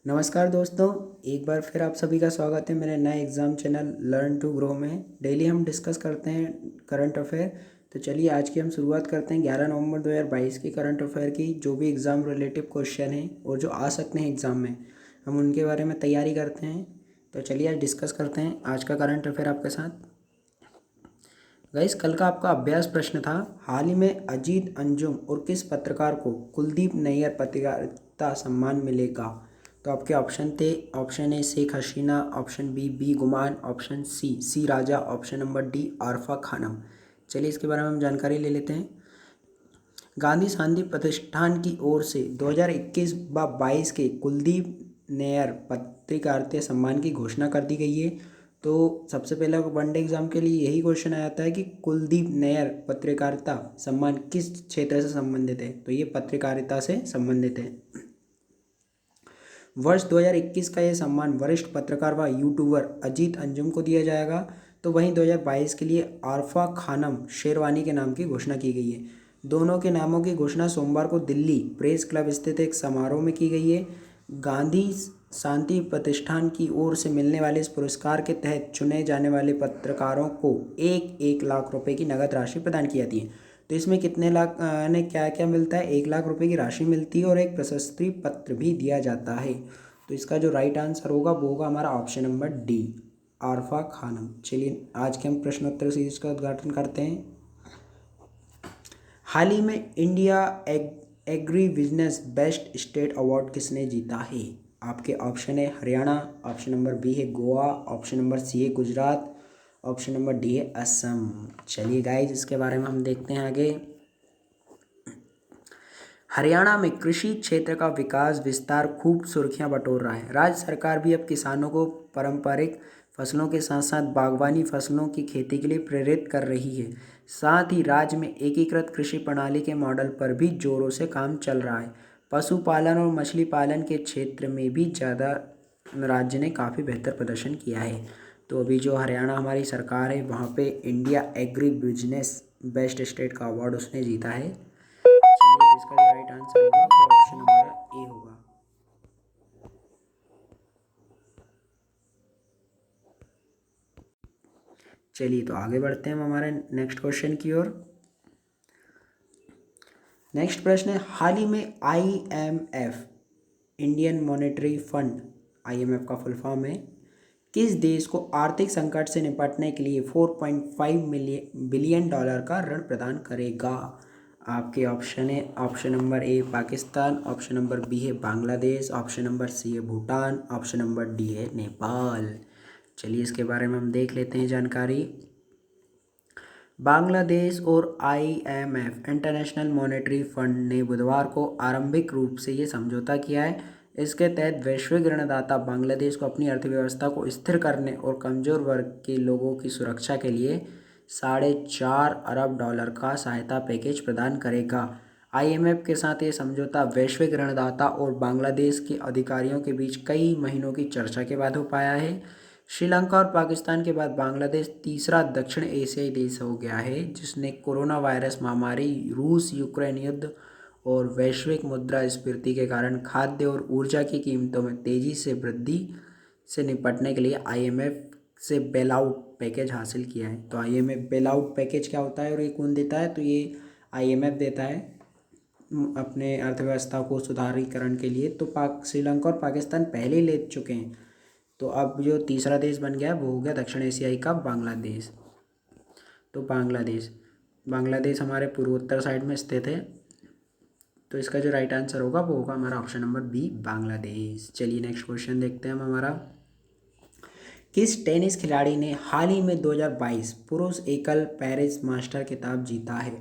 नमस्कार दोस्तों, एक बार फिर आप सभी का स्वागत है मेरे नए exam channel learn to grow में। डेली हम डिस्कस करते हैं करंट अफेयर। तो चलिए आज की हम शुरुआत करते हैं 11 नवंबर 2022 की करंट अफेयर की। जो भी एग्ज़ाम रिलेटिव क्वेश्चन हैं और जो आ सकते हैं एग्ज़ाम में, हम उनके बारे में तैयारी करते हैं। तो चलिए आज डिस्कस करते हैं आज का करंट अफेयर आपके साथ। गाइस, कल का आपका अभ्यास प्रश्न था, हाल ही में अजीत अंजुम और किस पत्रकार को कुलदीप नैयर पत्रकारिता सम्मान मिलेगा। तो आपके ऑप्शन थे, option A Sheikh Hasina, option B Guman, option C Raja, option number D Arfa Khanam. चलिए इसके बारे में हम जानकारी ले लेते हैं। गांधी शांति प्रतिष्ठान की ओर से 2021 व 22 के कुलदीप नैयर पत्रकारिता सम्मान की घोषणा कर दी गई है। तो सबसे पहला वनडे एग्जाम के लिए यही क्वेश्चन आया था कि कुलदीप नैयर पत्रकारिता सम्मान किस क्षेत्र से संबंधित है। तो ये पत्रकारिता से संबंधित है। वर्ष 2021 का यह सम्मान वरिष्ठ पत्रकार व यूट्यूबर अजीत अंजुम को दिया जाएगा। तो वहीं 2022 के लिए आरफा खानम शेरवानी के नाम की घोषणा की गई है। दोनों के नामों की घोषणा सोमवार को दिल्ली प्रेस क्लब स्थित एक समारोह में की गई है। गांधी शांति प्रतिष्ठान की ओर से मिलने वाले इस पुरस्कार के तहत चुने जाने वाले पत्रकारों को एक लाख रुपए की नगद राशि प्रदान की जाती है। तो इसमें कितने लाख ने क्या क्या मिलता है, 1 लाख रुपए की राशि मिलती है और एक प्रशस्ति पत्र भी दिया जाता है। तो इसका जो राइट आंसर होगा वो होगा हमारा option number D Arfa Khanam. चलिए आज के हम प्रश्नोत्तर सीरीज का उद्घाटन करते हैं। हाल ही में India agri business best state award किसने जीता है। आपके ऑप्शन है हरियाणा, ऑप्शन नंबर बी है गोवा, ऑप्शन नंबर सी है गुजरात, ऑप्शन नंबर डी है असम। चलिए गाइज इसके बारे में हम देखते हैं आगे। हरियाणा में कृषि क्षेत्र का विकास विस्तार खूब सुर्खियां बटोर रहा है। राज्य सरकार भी अब किसानों को पारंपरिक फसलों के साथ साथ बागवानी फसलों की खेती के लिए प्रेरित कर रही है। साथ ही राज्य में एकीकृत कृषि प्रणाली के मॉडल पर भी जोरों से काम चल रहा है। पशुपालन और मछली पालन के क्षेत्र में भी ज़्यादा राज्य ने काफ़ी बेहतर प्रदर्शन किया है। तो अभी जो हरियाणा हमारी सरकार है वहाँ पे India agri business best state का अवार्ड उसने जीता है। चलिए तो इसका जो राइट आंसर होगा वो ऑप्शन हमारा ए होगा। चलिए तो आगे बढ़ते हैं हम हमारे नेक्स्ट क्वेश्चन की ओर। नेक्स्ट प्रश्न है, हाल ही में IMF Indian monetary fund, IMF का फुल फॉर्म है, किस देश को आर्थिक संकट से निपटने के लिए 4.5 बिलियन डॉलर का ऋण प्रदान करेगा। आपके ऑप्शन है, option number A Pakistan, option number B है बांग्लादेश, ऑप्शन नंबर सी है भूटान, ऑप्शन नंबर डी है नेपाल। चलिए इसके बारे में हम देख लेते हैं जानकारी। बांग्लादेश और आईएमएफ इंटरनेशनल मॉनेटरी फंड ने बुधवार को आरंभिक रूप से ये समझौता किया है। इसके तहत वैश्विक ऋणदाता बांग्लादेश को अपनी अर्थव्यवस्था को स्थिर करने और कमजोर वर्ग के लोगों की सुरक्षा के लिए $4.5 अरब का सहायता पैकेज प्रदान करेगा। आईएमएफ के साथ ये समझौता वैश्विक ऋणदाता और बांग्लादेश के अधिकारियों के बीच कई महीनों की चर्चा के बाद हो पाया है। श्रीलंका और पाकिस्तान के बाद बांग्लादेश तीसरा दक्षिण एशियाई देश हो गया है जिसने कोरोना वायरस महामारी, रूस यूक्रेन युद्ध और वैश्विक मुद्रास्फीति के कारण खाद्य और ऊर्जा की कीमतों में तेजी से वृद्धि से निपटने के लिए आईएमएफ से बेल आउट पैकेज हासिल किया है। तो आईएमएफ बेल आउट पैकेज क्या होता है और ये कौन देता है, तो ये आईएमएफ देता है अपने अर्थव्यवस्था को सुधारीकरण के लिए। तो श्रीलंका और पाकिस्तान पहले ही ले चुके हैं। तो अब जो तीसरा देश बन गया वो हो गया दक्षिण एशियाई का बांग्लादेश। तो बांग्लादेश हमारे पूर्वोत्तर साइड में स्थित है। तो इसका जो राइट आंसर होगा वो होगा हमारा ऑप्शन नंबर बी बांग्लादेश। चलिए नेक्स्ट क्वेश्चन देखते हैं हम हमारा। किस टेनिस खिलाड़ी ने हाल ही में 2022 पुरुष एकल पेरिस मास्टर खिताब जीता है।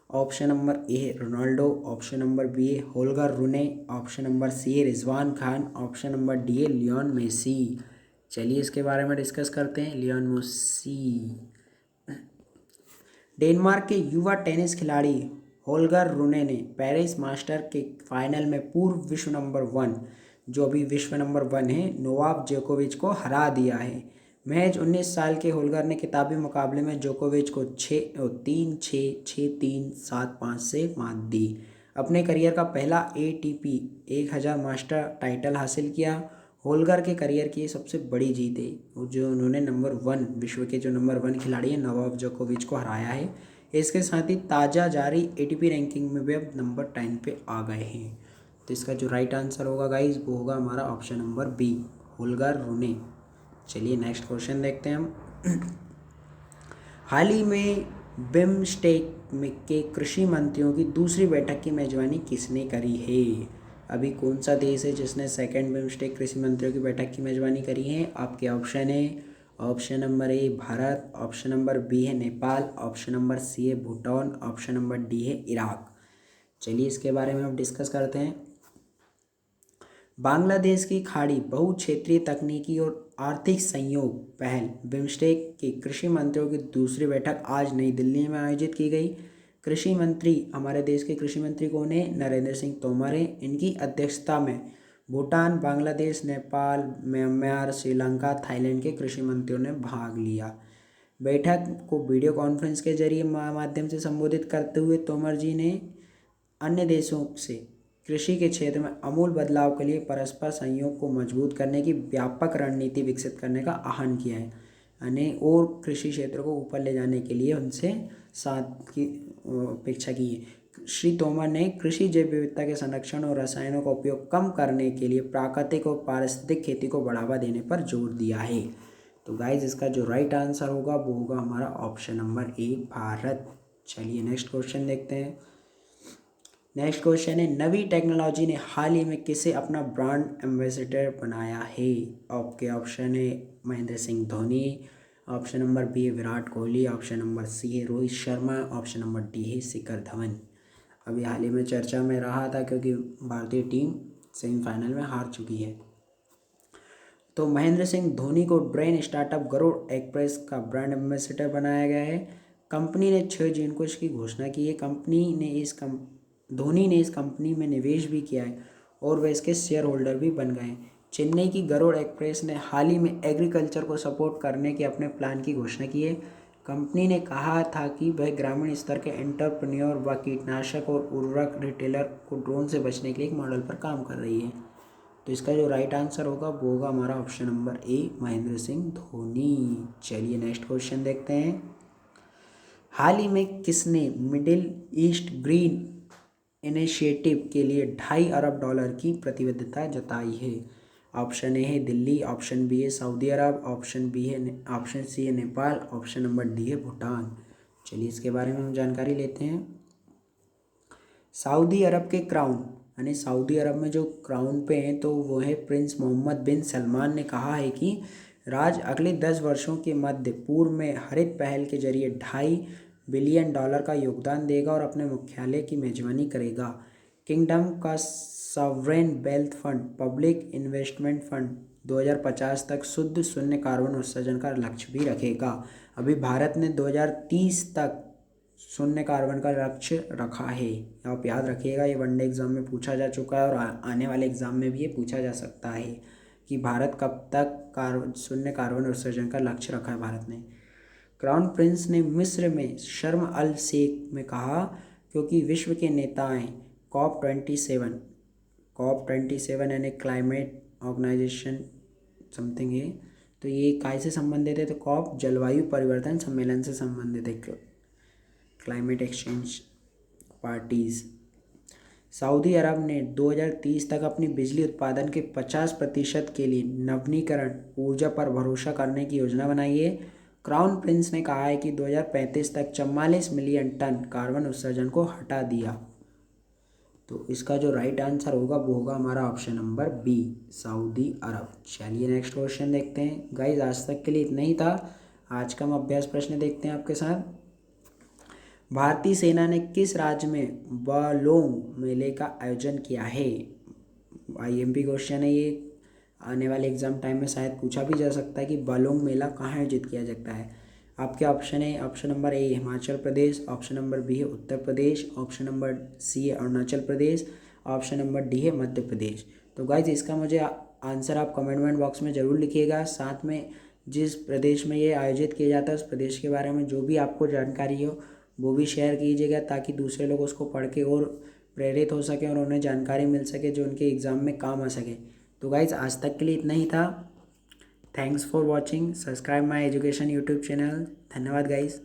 ऑप्शन नंबर ए है रोनाल्डो, ऑप्शन नंबर बी है होल्गर रूने, ऑप्शन नंबर सी है Rizwan Khan, option number D है लियोन मेसी। चलिए इसके बारे में डिस्कस करते हैं। लियोन मेसी डेनमार्क के युवा टेनिस खिलाड़ी होल्गर रूने ने पेरिस मास्टर के फाइनल में पूर्व विश्व नंबर 1, जो अभी विश्व नंबर 1 है, नोवाक जोकोविच को हरा दिया है। महज 19 साल के होल्गर ने किताबी मुकाबले में जोकोविच को 6-3, 6-6-3, 7-5 से मात दी। अपने करियर का पहला ATP 1000 मास्टर टाइटल हासिल किया। होल्गर के करियर की ये सबसे बड़ी जीत है, जो उन्होंने नंबर 1 विश्व के जो नंबर 1 खिलाड़ी हैं नोवाक जोकोविच को हराया है। इसके साथ ही ताज़ा जारी ATP रैंकिंग में भी अब नंबर 10 पे आ गए हैं। तो इसका जो राइट आंसर होगा गाइज वो होगा हमारा ऑप्शन नंबर बी, होल्गर रूने। चलिए नेक्स्ट क्वेश्चन देखते हैं हम। हाल ही में बिम्स्टेक के कृषि मंत्रियों की दूसरी बैठक की मेजबानी किसने करी है? अभी कौन सा देश है जिसने सेकंड बिम्स्टेक कृषि मंत्रियों की बैठक की मेजबानी करी है? आपके ऑप्शन है, option number A Bharat, option number B है नेपाल, ऑप्शन नंबर सी है भूटान, ऑप्शन नंबर डी है इराक। चलिए इसके बारे में हम डिस्कस करते हैं। बांग्लादेश की खाड़ी बहुक्षेत्रीय तकनीकी और आर्थिक सहयोग पहल बिम्स्टेक के कृषि मंत्रियों की दूसरी बैठक आज नई दिल्ली में आयोजित की गई। कृषि मंत्री, हमारे देश के कृषि मंत्री कौन है? नरेंद्र सिंह तोमर हैं। इनकी अध्यक्षता में भूटान, बांग्लादेश, नेपाल, म्यांमार, श्रीलंका, थाईलैंड के कृषि मंत्रियों ने भाग लिया। बैठक को वीडियो कॉन्फ्रेंस के जरिए माध्यम से संबोधित करते हुए तोमर जी ने अन्य देशों से कृषि के क्षेत्र में आमूल बदलाव के लिए परस्पर सहयोग को मजबूत करने की व्यापक रणनीति विकसित करने का आह्वान किया है, यानी और कृषि क्षेत्र को ऊपर ले जाने के लिए उनसे साथ की अपेक्षा की है। श्री तोमर ने कृषि जैव विविधता के संरक्षण और रसायनों का उपयोग कम करने के लिए प्राकृतिक और पारिस्थितिक खेती को बढ़ावा देने पर जोर दिया है। तो गाइज इसका जो राइट आंसर होगा वो होगा हमारा ऑप्शन नंबर ए, भारत। चलिए नेक्स्ट क्वेश्चन देखते हैं। नेक्स्ट क्वेश्चन है, नवी टेक्नोलॉजी ने हाल ही में किसे अपना ब्रांड एम्बेसडर बनाया है? आपके ऑप्शन है Mahendra Singh Dhoni, option number B है Virat Kohli, option number C है Rohit Sharma, option number D है शिखर धवन। अभी हाल ही में चर्चा में रहा था क्योंकि भारतीय टीम सेमीफाइनल में हार चुकी है। तो महेंद्र सिंह धोनी को ड्रेन स्टार्टअप गरुड़ एक्सप्रेस का ब्रांड एम्बेसडर बनाया गया है। कंपनी ने 6 जून को इसकी घोषणा की है। धोनी ने इस कंपनी में निवेश भी किया है और वे इसके शेयर होल्डर भी बन गए हैं। चेन्नई की गरुड़ एक्सप्रेस ने हाल ही में एग्रीकल्चर को सपोर्ट करने के अपने प्लान की घोषणा की है। कंपनी ने कहा था कि वह ग्रामीण स्तर के एंटरप्रेन्योर व कीटनाशक और उर्वरक रिटेलर को ड्रोन से बचने के लिए एक मॉडल पर काम कर रही है। तो इसका जो राइट आंसर होगा वो होगा हमारा ऑप्शन नंबर ए, महेंद्र सिंह धोनी। चलिए नेक्स्ट क्वेश्चन देखते हैं। हाल ही में किसने मिडिल ईस्ट ग्रीन इनिशिएटिव के लिए $2.5 अरब की प्रतिबद्धता जताई है? ऑप्शन ए है दिल्ली, ऑप्शन बी है सऊदी अरब, ऑप्शन सी है नेपाल, ऑप्शन नंबर डी है भूटान। चलिए इसके बारे में हम जानकारी लेते हैं। सऊदी अरब के क्राउन, यानी सऊदी अरब में जो क्राउन पे हैं तो वो है प्रिंस मोहम्मद बिन सलमान ने कहा है कि राज्य अगले 10 वर्षों के मध्य पूर्व में हरित पहल के जरिए $2.5 बिलियन का योगदान देगा और अपने मुख्यालय की मेजबानी करेगा। किंगडम का sovereign wealth fund public investment fund 2050 तक शुद्ध शून्य कार्बन उत्सर्जन का लक्ष्य भी रखेगा। अभी भारत ने 2030 तक शून्य कार्बन का लक्ष्य रखा है। आप याद रखिएगा, ये वनडे एग्जाम में पूछा जा चुका है और आने वाले एग्जाम में भी ये पूछा जा सकता है कि भारत कब तक शून्य कार्बन उत्सर्जन का लक्ष्य रखा है भारत ने। क्राउन प्रिंस ने मिस्र में शर्म अल शेख में कहा क्योंकि विश्व के नेताएं COP27 यानी क्लाइमेट ऑर्गेनाइजेशन समथिंग है, तो ये काय से संबंधित है? तो COP जलवायु परिवर्तन सम्मेलन से संबंधित है, क्लाइमेट एक्सचेंज पार्टीज। सऊदी अरब ने 2030 तक अपनी बिजली उत्पादन के 50% के लिए नवीकरण ऊर्जा पर भरोसा करने की योजना बनाई है। क्राउन प्रिंस ने कहा है कि 2035 तक 44 मिलियन टन कार्बन उत्सर्जन को हटा दिया। तो इसका जो राइट आंसर होगा वो होगा हमारा ऑप्शन नंबर बी, सऊदी अरब। चलिए नेक्स्ट क्वेश्चन देखते हैं। गाइज आज तक के लिए इतना ही था। आज का हम अभ्यास प्रश्न देखते हैं आपके साथ। भारतीय सेना ने किस राज्य में बालोंग मेले का आयोजन किया है? IMP क्वेश्चन है ये, आने वाले एग्जाम टाइम में शायद पूछा भी जा सकता है कि बालोंग मेला कहाँ आयोजित किया जाता है। आपके ऑप्शन है, option number A Himachal Pradesh, option number B है Uttar Pradesh, option number C है Arunachal Pradesh, option number D है मध्य प्रदेश। तो गाइज इसका मुझे आंसर आप कमेंट बॉक्स में ज़रूर लिखिएगा। साथ में जिस प्रदेश में ये आयोजित किया जाता है उस प्रदेश के बारे में जो भी आपको जानकारी हो वो भी शेयर कीजिएगा ताकि दूसरे लोग उसको पढ़ के और प्रेरित हो सके और उन्हें जानकारी मिल सके जो उनके एग्ज़ाम में काम आ सके। तो गाइज़ आज तक के लिए इतना ही था। Thanks for watching. Subscribe my education YouTube channel. धन्यवाद गाइज़।